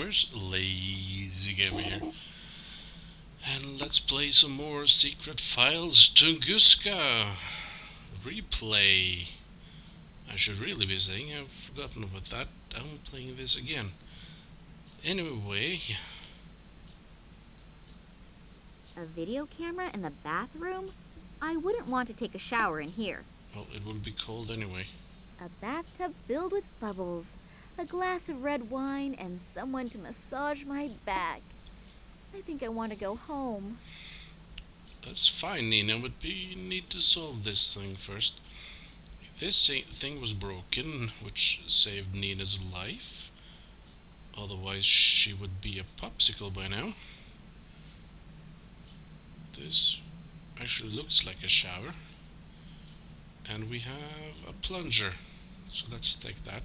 first lazy game here. And let's play some more Secret Files Tunguska replay. I should really be saying, I've forgotten about that. I'm playing this again. Anyway. A video camera in the bathroom? I wouldn't want to take a shower in here. Well, it would be cold anyway. A bathtub filled with bubbles, a glass of red wine, and someone to massage my back. I think I want to go home. That's fine, Nina, but we need to solve this thing first. This thing was broken, which saved Nina's life. Otherwise, she would be a popsicle by now. This actually looks like a shower. And we have a plunger. So let's take that.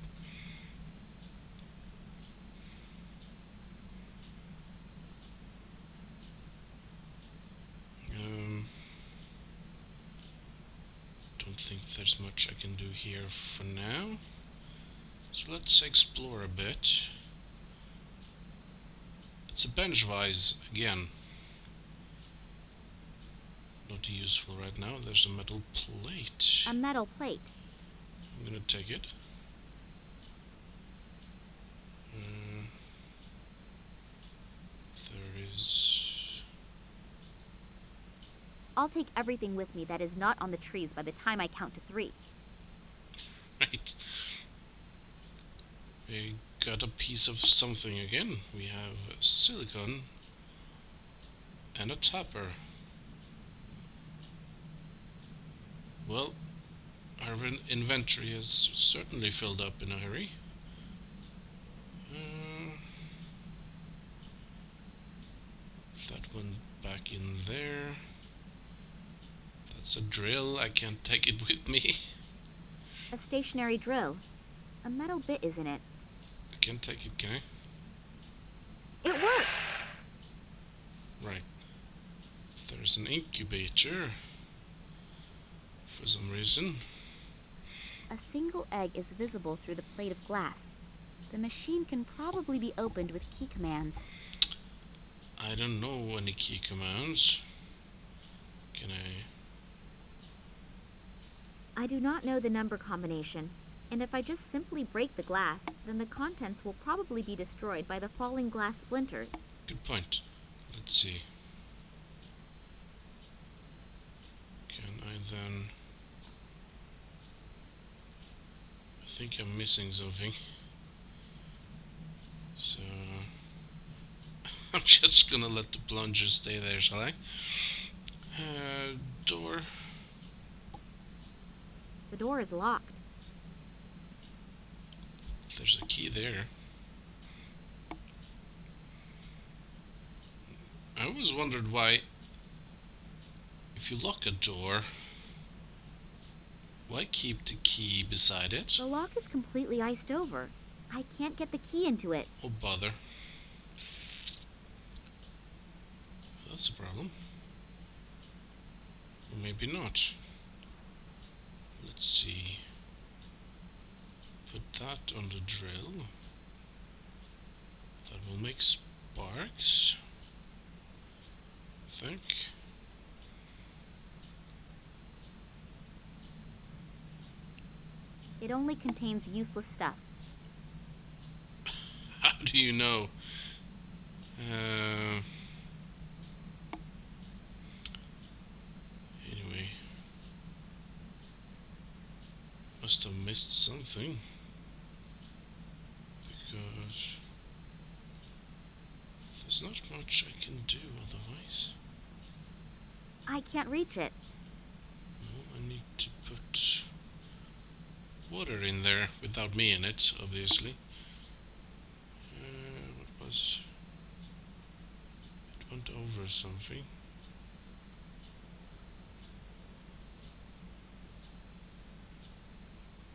Don't think there's much I can do here for now. So let's explore a bit. It's a bench vise again. Not useful right now. There's a metal plate. A metal plate. I'm gonna take it. There is... I'll take everything with me that is not on the trees by the time I count to 3. Right. We got a piece of something again. We have silicone and a tapper. Well, our inventory has certainly filled up in a hurry. That one back in there. That's a drill. I can't take it with me. A stationary drill. A metal bit is in it. I can't take it, can I? It works! Right. There's an incubator. For some reason. A single egg is visible through the plate of glass. The machine can probably be opened with key commands. I don't know any key commands. Can I do not know the number combination, and if I just simply break the glass, then the contents will probably be destroyed by the falling glass splinters. Good point. Let's see. Can I then... I think I'm missing something. So... I'm just gonna let the plunger stay there, shall I? Door. The door is locked. There's a key there. I always wondered why, if you lock a door, why keep the key beside it? The lock is completely iced over. I can't get the key into it. Oh, bother. That's a problem. Or maybe not. Let's see. Put that on the drill. That will make sparks, I think. It only contains useless stuff. How do you know? Anyway. Must have missed something. Because there's not much I can do otherwise. I can't reach it. No, I need to put water in there without me in it, obviously. What was... It went over something.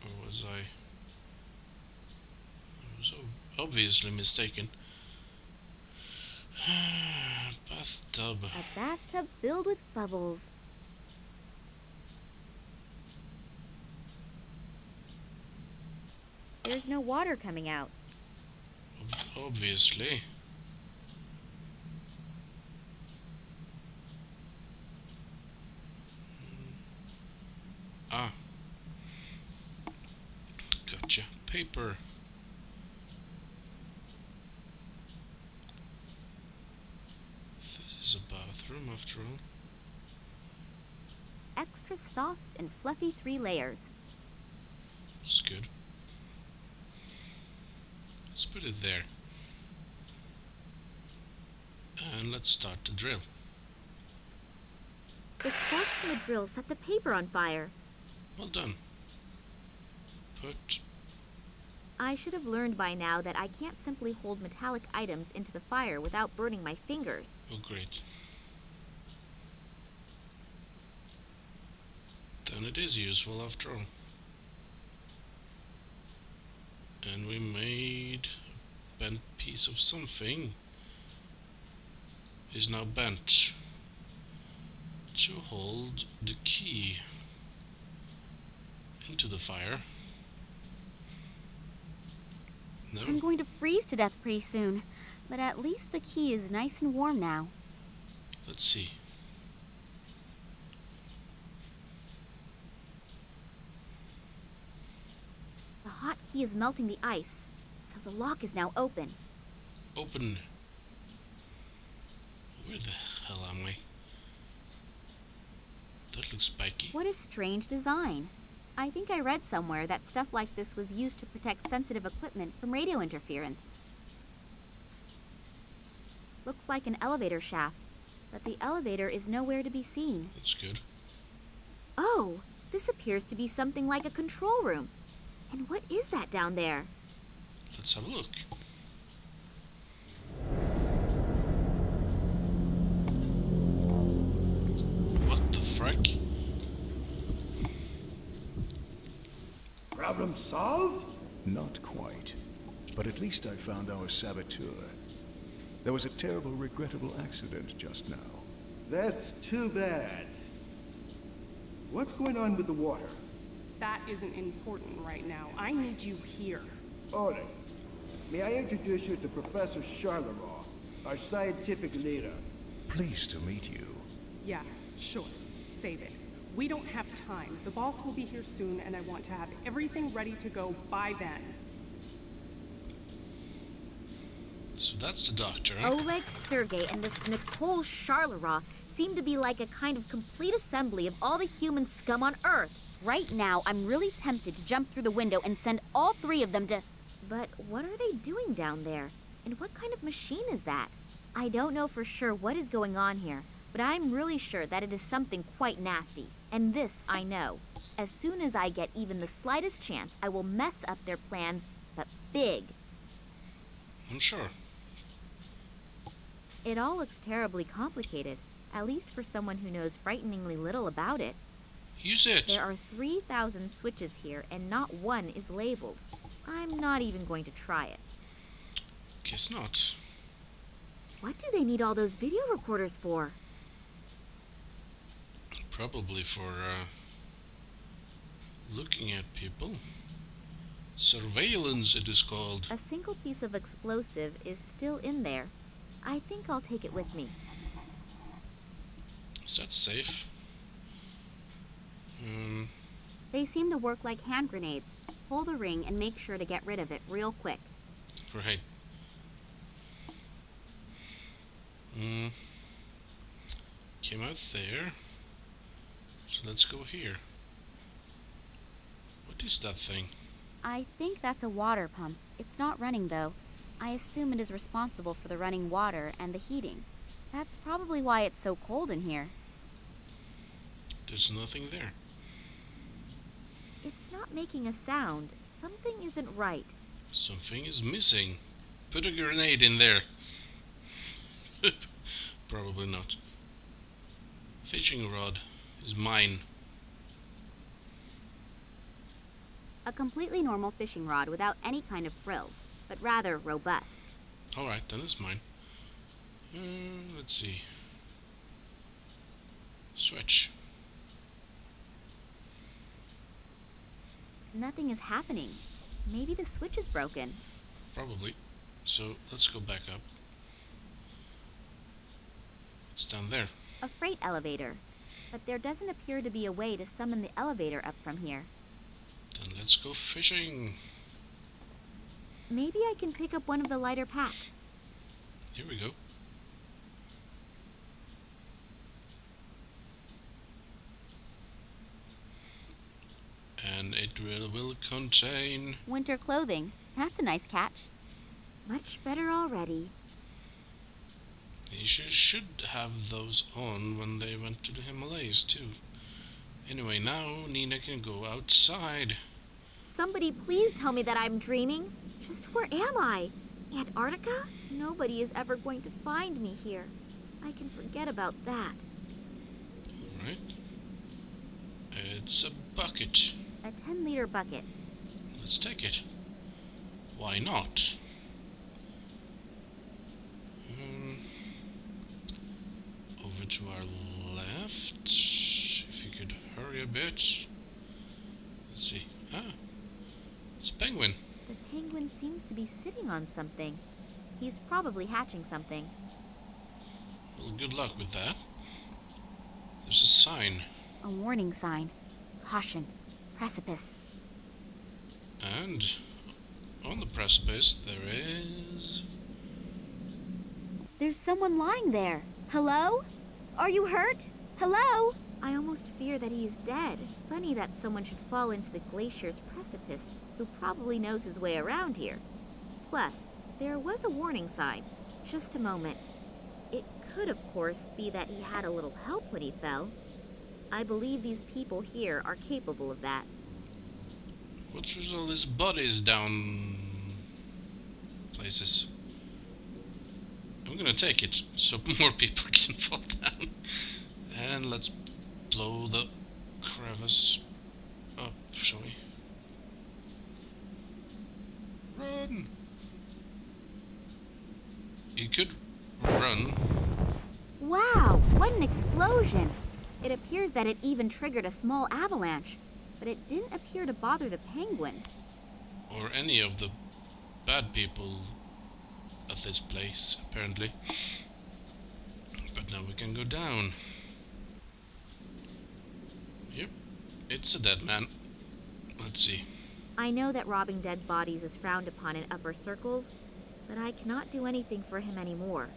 Or was I was obviously mistaken. Bathtub. A bathtub filled with bubbles. There's no water coming out. Obviously. Ah, gotcha. Paper. This is a bathroom after all. Extra soft and fluffy 3 layers. It's good. Let's put it there. And let's start the drill. The sparks from the drill set the paper on fire. Well done. Put... I should have learned by now that I can't simply hold metallic items into the fire without burning my fingers. Oh, great. Then it is useful after all. And we made a bent piece of something. Is now bent to hold the key into the fire. No? I'm going to freeze to death pretty soon, but at least the key is nice and warm now. Let's see. The hot key is melting the ice, so the lock is now open. Open. Where the hell am I? That looks spiky. What a strange design. I think I read somewhere that stuff like this was used to protect sensitive equipment from radio interference. Looks like an elevator shaft, but the elevator is nowhere to be seen. That's good. Oh, this appears to be something like a control room. And what is that down there? Let's have a look. What the frick? Problem solved? Not quite. But at least I found our saboteur. There was a terrible, regrettable accident just now. That's too bad. What's going on with the water? That isn't important right now. I need you here. Oleg, may I introduce you to Professor Charleroi, our scientific leader? Pleased to meet you. Yeah, sure. Save it. We don't have time. The boss will be here soon, and I want to have everything ready to go by then. So that's the doctor, huh? Oleg, Sergei, and this Nicole Charleroi seem to be like a kind of complete assembly of all the human scum on Earth. Right now, I'm really tempted to jump through the window and send all 3 of them to... But what are they doing down there? And what kind of machine is that? I don't know for sure what is going on here, but I'm really sure that it is something quite nasty. And this I know. As soon as I get even the slightest chance, I will mess up their plans, but big. I'm sure. It all looks terribly complicated, at least for someone who knows frighteningly little about it. Use it. There are 3,000 switches here, and not one is labeled. I'm not even going to try it. Guess not. What do they need all those video recorders for? Probably for looking at people. Surveillance, it is called. A single piece of explosive is still in there. I think I'll take it with me. Is that safe? They seem to work like hand grenades. Pull the ring and make sure to get rid of it real quick. Right. Came out there. So let's go here. What is that thing? I think that's a water pump. It's not running, though. I assume it is responsible for the running water and the heating. That's probably why it's so cold in here. There's nothing there. It's not making a sound. Something isn't right. Something is missing. Put a grenade in there. Probably not. Fishing rod is mine. A completely normal fishing rod without any kind of frills, but rather robust. Alright, then it's mine. Let's see. Switch. Nothing is happening. Maybe the switch is broken. Probably. So let's go back up. It's down there. A freight elevator. But there doesn't appear to be a way to summon the elevator up from here. Then let's go fishing. Maybe I can pick up one of the lighter packs. Here we go. And it will contain... Winter clothing. That's a nice catch. Much better already. They should have those on when they went to the Himalayas too. Anyway, now Nina can go outside. Somebody please tell me that I'm dreaming. Just where am I? Antarctica? Nobody is ever going to find me here. I can forget about that. Alright. It's a bucket. A 10-liter bucket. Let's take it. Why not? Over to our left. If you could hurry a bit. Let's see. Ah, it's a penguin. The penguin seems to be sitting on something. He's probably hatching something. Well, good luck with that. There's a sign. A warning sign. Caution. Precipice. And on the precipice there is... There's someone lying there. Hello? Are you hurt? Hello? I almost fear that he's dead. Funny that someone should fall into the glacier's precipice, who probably knows his way around here. Plus, there was a warning sign. Just a moment. It could, of course, be that he had a little help when he fell. I believe these people here are capable of that. What's with all these bodies down places? I'm gonna take it so more people can fall down. And let's blow the crevice up, shall we? Run! You could run. Wow, what an explosion! It appears that it even triggered a small avalanche, but it didn't appear to bother the penguin. Or any of the bad people at this place, apparently. But now we can go down. Yep, it's a dead man. Let's see. I know that robbing dead bodies is frowned upon in upper circles, but I cannot do anything for him anymore.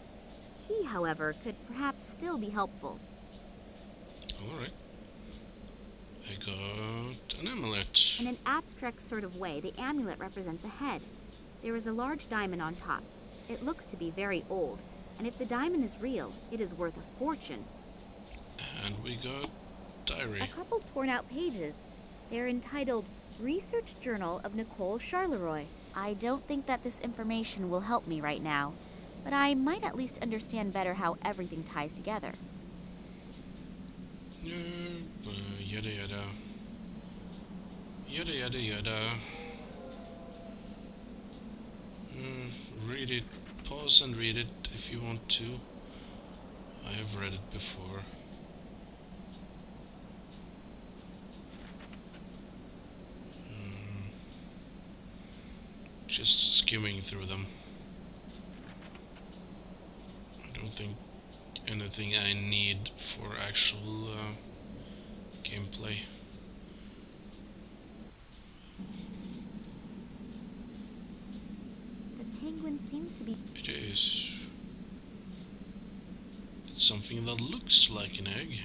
He, however, could perhaps still be helpful. Alright. I got an amulet. In an abstract sort of way, the amulet represents a head. There is a large diamond on top. It looks to be very old, and if the diamond is real, it is worth a fortune. And we got diary. A couple torn out pages. They're entitled Research Journal of Nicole Charleroi. I don't think that this information will help me right now, but I might at least understand better how everything ties together. Yada yada. Yada yada yada. Read it. Pause and read it if you want to. I have read it before. Just skimming through them. I don't think anything I need for actual gameplay. The penguin seems to be... It is. It's something that looks like an egg.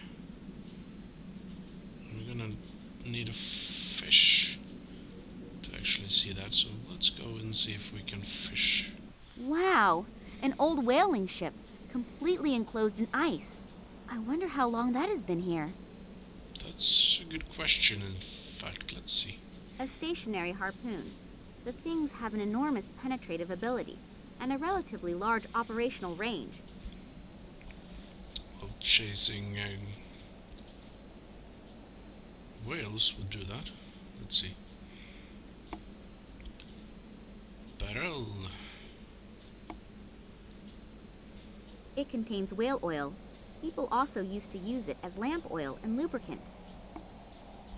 We're gonna need a fish to actually see that, so let's go and see if we can fish. Wow! An old whaling ship, completely enclosed in ice. I wonder how long that has been here. That's a good question, in fact. Let's see. A stationary harpoon. The things have an enormous penetrative ability and a relatively large operational range. Well, chasing whales would do that. Let's see. Barrel. It contains whale oil. People also used to use it as lamp oil and lubricant.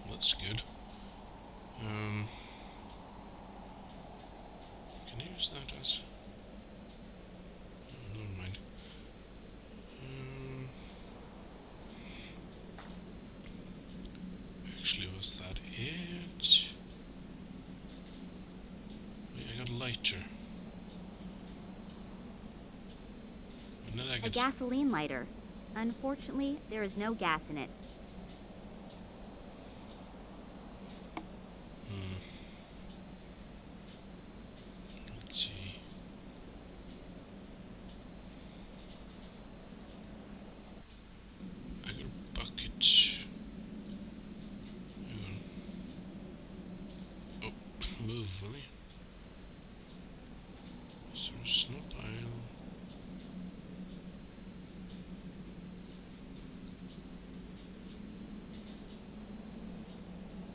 That's good. Can I use that as... Actually, was that it? Wait, I got a lighter. And then I A get... gasoline lighter. Unfortunately, there is no gas in it. Let's see. I got a bucket. Hang on. Oh, move, will you? Is there a snow pile?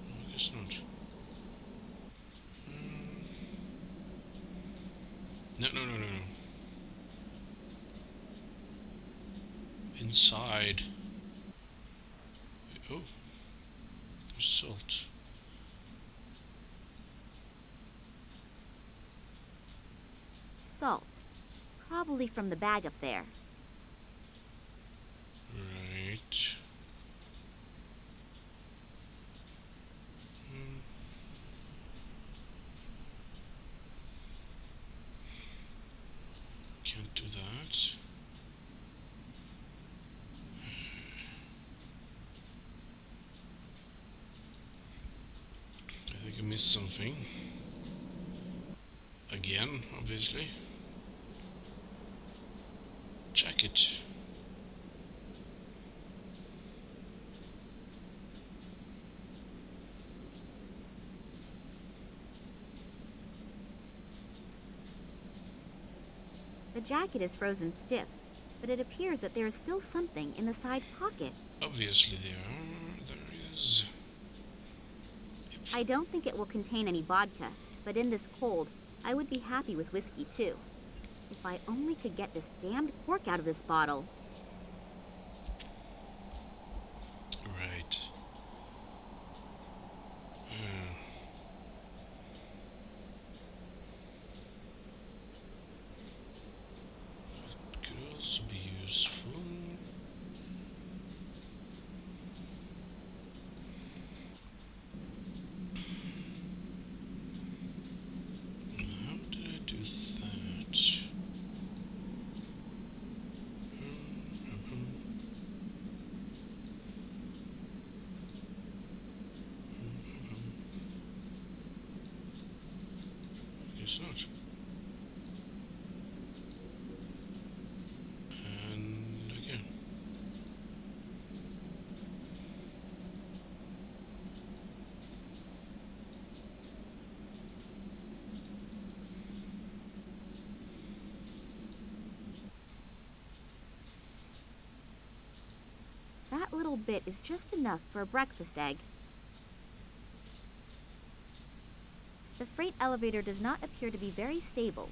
I guess not. No, no, no, no, no. Inside. Oh, there's salt. Salt. Probably from the bag up there. Right. Hmm. Can't do that. I think I missed something. Again, obviously. Jacket. The jacket is frozen stiff, but it appears that there is still something in the side pocket. Obviously there is. I don't think it will contain any vodka, but in this cold, I would be happy with whiskey too. If I only could get this damned cork out of this bottle. Right. Hmm. Could also be useful. How did I do that? Guess not. And again. That little bit is just enough for a breakfast egg. The freight elevator does not appear to be very stable.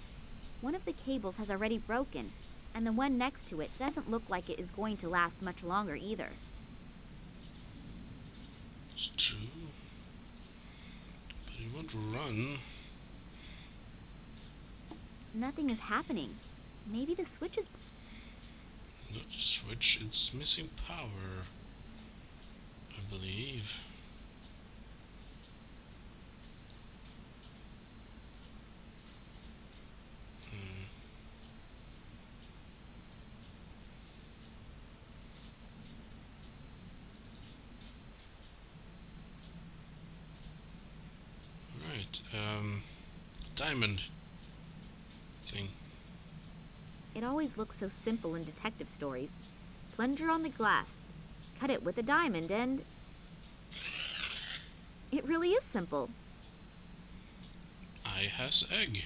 One of the cables has already broken, and the one next to it doesn't look like it is going to last much longer either. It's true. But it won't run. Nothing is happening. Maybe the switch is... Not a switch, it's missing power. I believe. Right, diamond thing. It always looks so simple in detective stories. Plunger on the glass, cut it with a diamond, and... It really is simple. I has egg.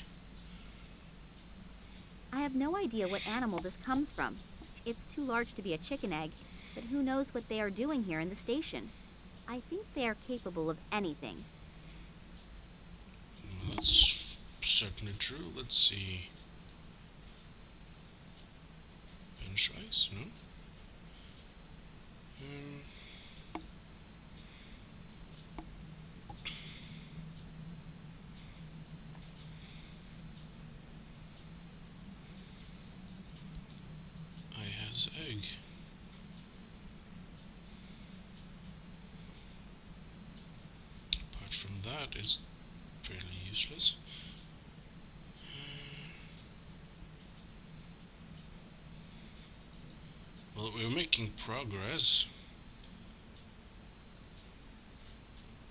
I have no idea what animal this comes from. It's too large to be a chicken egg, but who knows what they are doing here in the station. I think they are capable of anything. Well, that's certainly true. Let's see. Bench ice, no? I has egg. that is fairly useless. Well, we're making progress.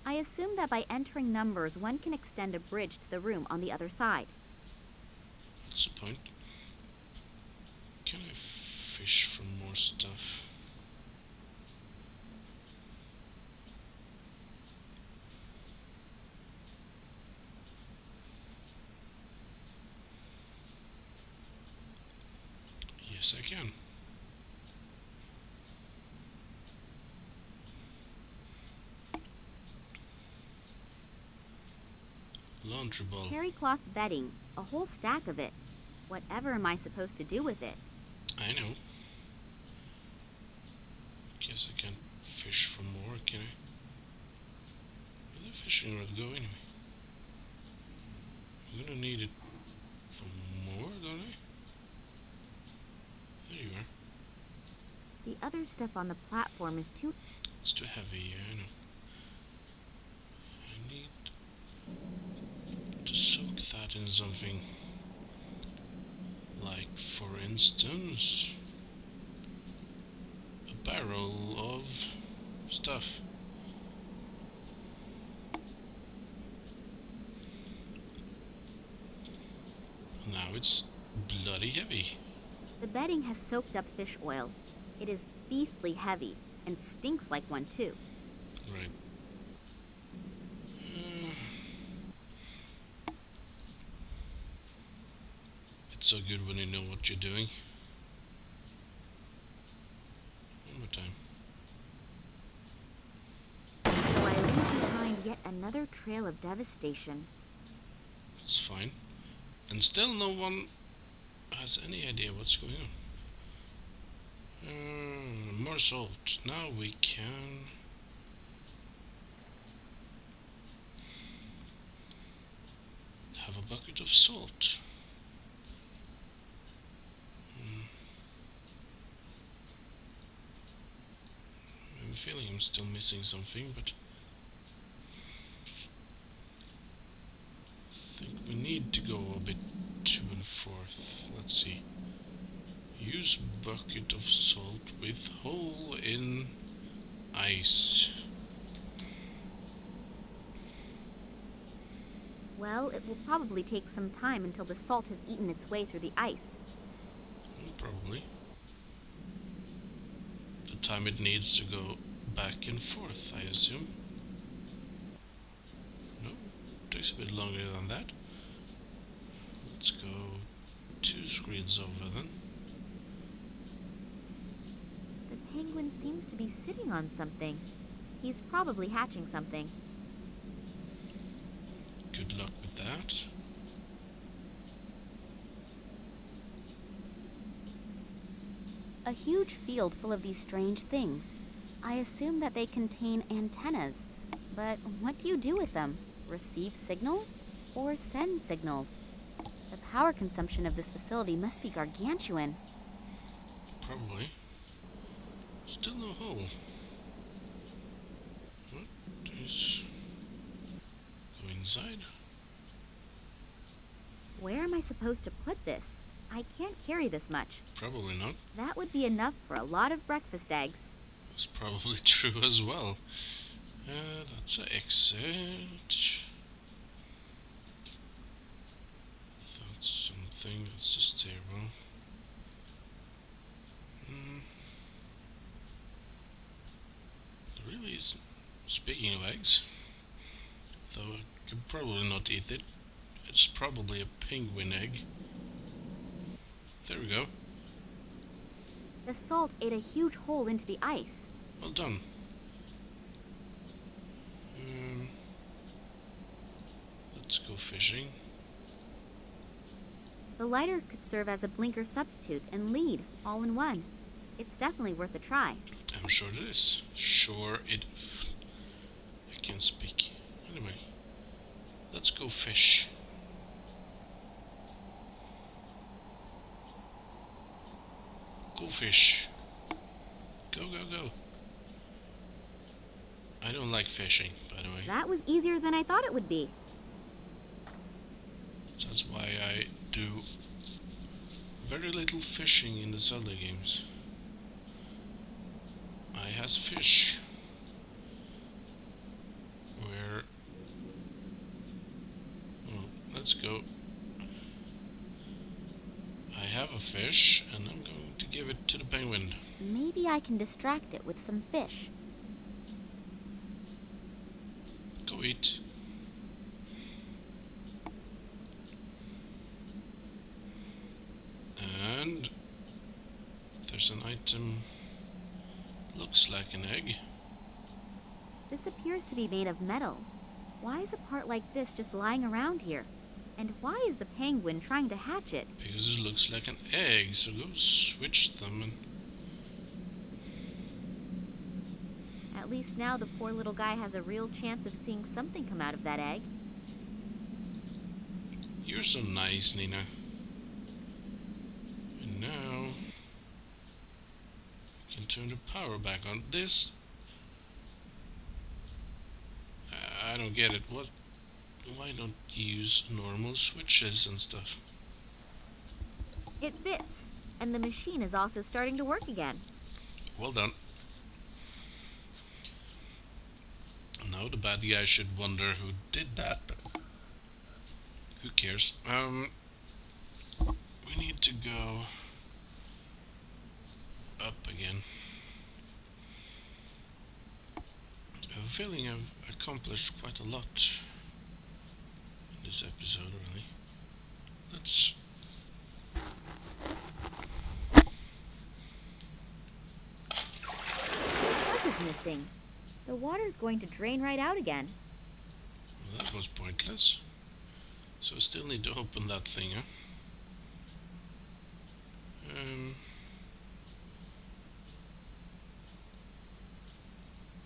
I assume that by entering numbers, one can extend a bridge to the room on the other side. What's the point? Can I fish for more stuff? Yes, I can. Laundry ball. Terry cloth bedding, a whole stack of it. Whatever am I supposed to do with it? I know. Guess I can't fish for more, can I? Where's the fishing rod go anyway? I'm gonna need it for more, don't I? There you are. The other stuff on the platform is too... It's too heavy, yeah, I know. I need to soak that in something. Like, for instance, a barrel of stuff. Now it's bloody heavy. The bedding has soaked up fish oil. It is beastly heavy, and stinks like one too. Right. It's so good when you know what you're doing. One more time. So I leave behind yet another trail of devastation. It's fine. And still no one has any idea what's going on. More salt. Now we can... have a bucket of salt. I'm feeling I'm still missing something, but I think we need to go a bit to and forth. Let's see. Use bucket of salt with hole in ice. Well, it will probably take some time until the salt has eaten its way through the ice. Probably. The time it needs to go back and forth, I assume. No, takes a bit longer than that. Let's go 2 screens over then. The penguin seems to be sitting on something. He's probably hatching something. Good luck with that. A huge field full of these strange things. I assume that they contain antennas. But what do you do with them? Receive signals? Or send signals? The power consumption of this facility must be gargantuan. Probably. Still no hole. What is... go inside? Where am I supposed to put this? I can't carry this much. Probably not. That would be enough for a lot of breakfast eggs. That's probably true as well. That's an exit. That's something. Let's just say, well. There really is. Speaking of eggs, though I could probably not eat it. It's probably a penguin egg. There we go. The salt ate a huge hole into the ice. Well done. Let's go fishing. The lighter could serve as a blinker substitute and lead, all in one. It's definitely worth a try. I'm sure it is. Sure it... I can't speak. Anyway, let's go fish. Go fish. Go, go, go. I don't like fishing, by the way. That was easier than I thought it would be. That's why I do very little fishing in the Zelda games. I has fish. Where... Well, let's go. I have a fish, and I'm going to give it to the penguin. Maybe I can distract it with some fish. Go eat. And there's an item. Looks like an egg. This appears to be made of metal. Why is a part like this just lying around here? And why is the penguin trying to hatch it? Because it looks like an egg, so go switch them and... At least now the poor little guy has a real chance of seeing something come out of that egg. You're so nice, Nina. And now... we can turn the power back on. This... I don't get it. What? Why don't you use normal switches and stuff? It fits, and the machine is also starting to work again. Well done. Now the bad guy should wonder who did that, but who cares? We need to go up again. I have a feeling I've accomplished quite a lot in this episode, really. Let's... The plug is missing. The water's going to drain right out again. Well, that was pointless. So I still need to open that thing, huh?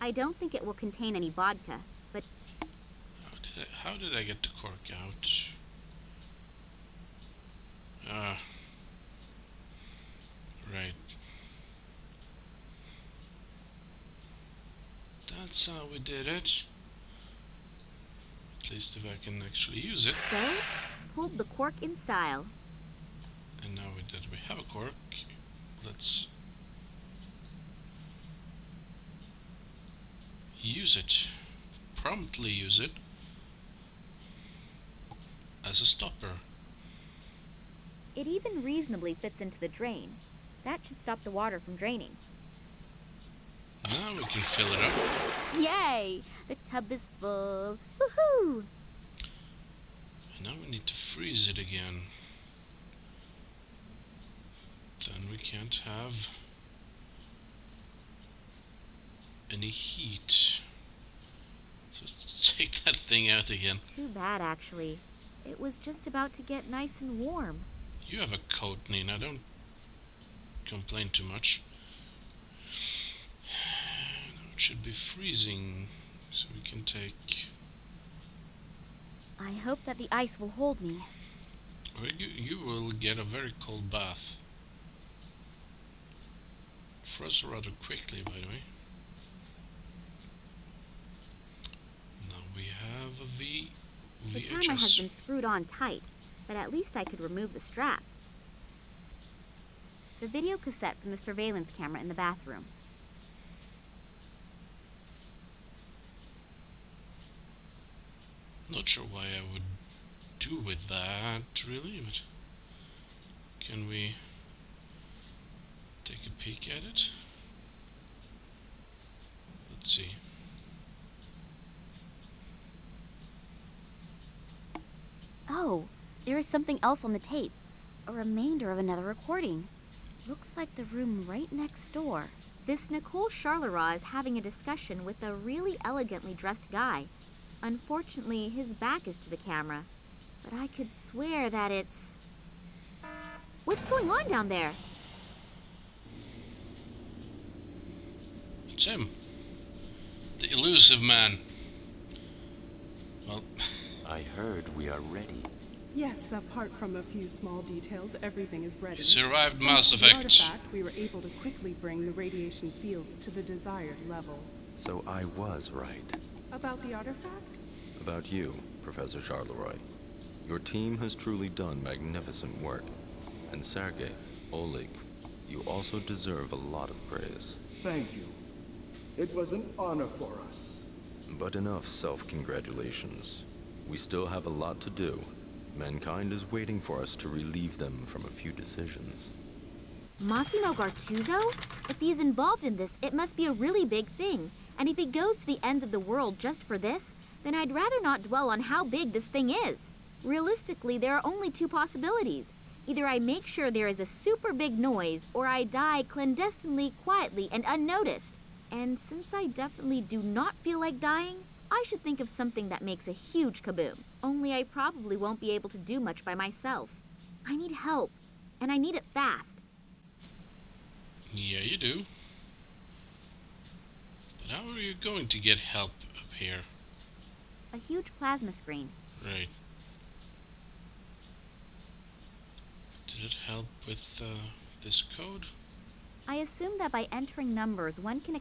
I don't think it will contain any vodka, but how did I get the cork out? Right. That's how we did it. At least if I can actually use it. so pulled the cork in style. And now we have a cork. Let's use it. Promptly use it as a stopper. It even reasonably fits into the drain. That should stop the water from draining. Now we can fill it up. Yay! The tub is full. Woohoo! And now we need to freeze it again. Then we can't have any heat. So let's take that thing out again. Too bad, actually. It was just about to get nice and warm. You have a coat, Nina. Don't complain too much. Now it should be freezing, so we can take... I hope that the ice will hold me. Or you will get a very cold bath. Froze rather quickly, by the way. Now we have a VHS. The camera has been screwed on tight, but at least I could remove the strap. The video cassette from the surveillance camera in the bathroom. Not sure why I would do with that, really, but can we take a peek at it? Let's see. Oh, there is something else on the tape. A remainder of another recording. Looks like the room right next door. This Nicole Charleroi is having a discussion with a really elegantly dressed guy. Unfortunately, his back is to the camera. But I could swear that it's... What's going on down there? It's him. The elusive man. Well... I heard we are ready. Yes, apart from a few small details, everything is ready. He survived Mass Thanks to the Effect. artifact, we were able to quickly bring the radiation fields to the desired level. So I was right. About the artifact? About you, Professor Charleroi. Your team has truly done magnificent work. And Sergei, Oleg, you also deserve a lot of praise. Thank you. It was an honor for us. But enough self-congratulations. We still have a lot to do. Mankind is waiting for us to relieve them from a few decisions. Massimo Gartuzzo? If he's involved in this, it must be a really big thing. And if he goes to the ends of the world just for this, then I'd rather not dwell on how big this thing is. Realistically, there are only two possibilities. Either I make sure there is a super big noise, or I die clandestinely, quietly, and unnoticed. And since I definitely do not feel like dying, I should think of something that makes a huge kaboom. Only I probably won't be able to do much by myself. I need help, and I need it fast. Yeah, you do. But how are you going to get help up here? A huge plasma screen. Right. Did it help with this code? I assume that by entering numbers, one can...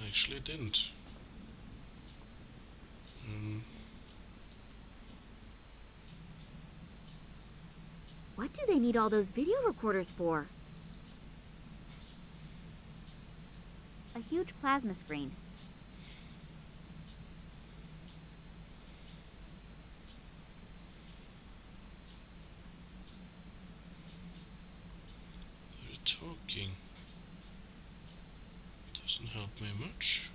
Actually, it didn't. What do they need all those video recorders for? A huge plasma screen. They're talking. Doesn't help me much.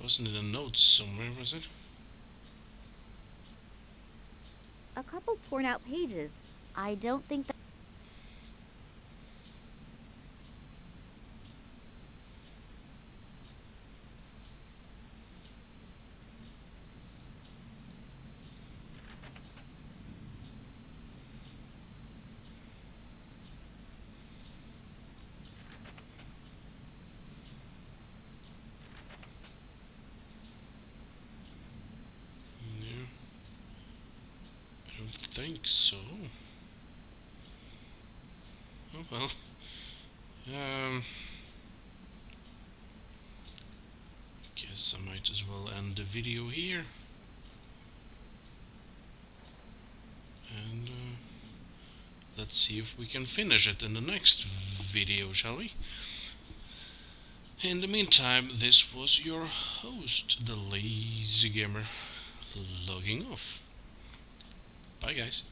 Wasn't it a note somewhere, was it? A couple torn out pages. I don't think that... Yeah. I don't think so. Oh well. Guess I might as well end the video here. And let's see if we can finish it in the next video, shall we? In the meantime, this was your host, the Lazy Gamer, logging off. Bye guys.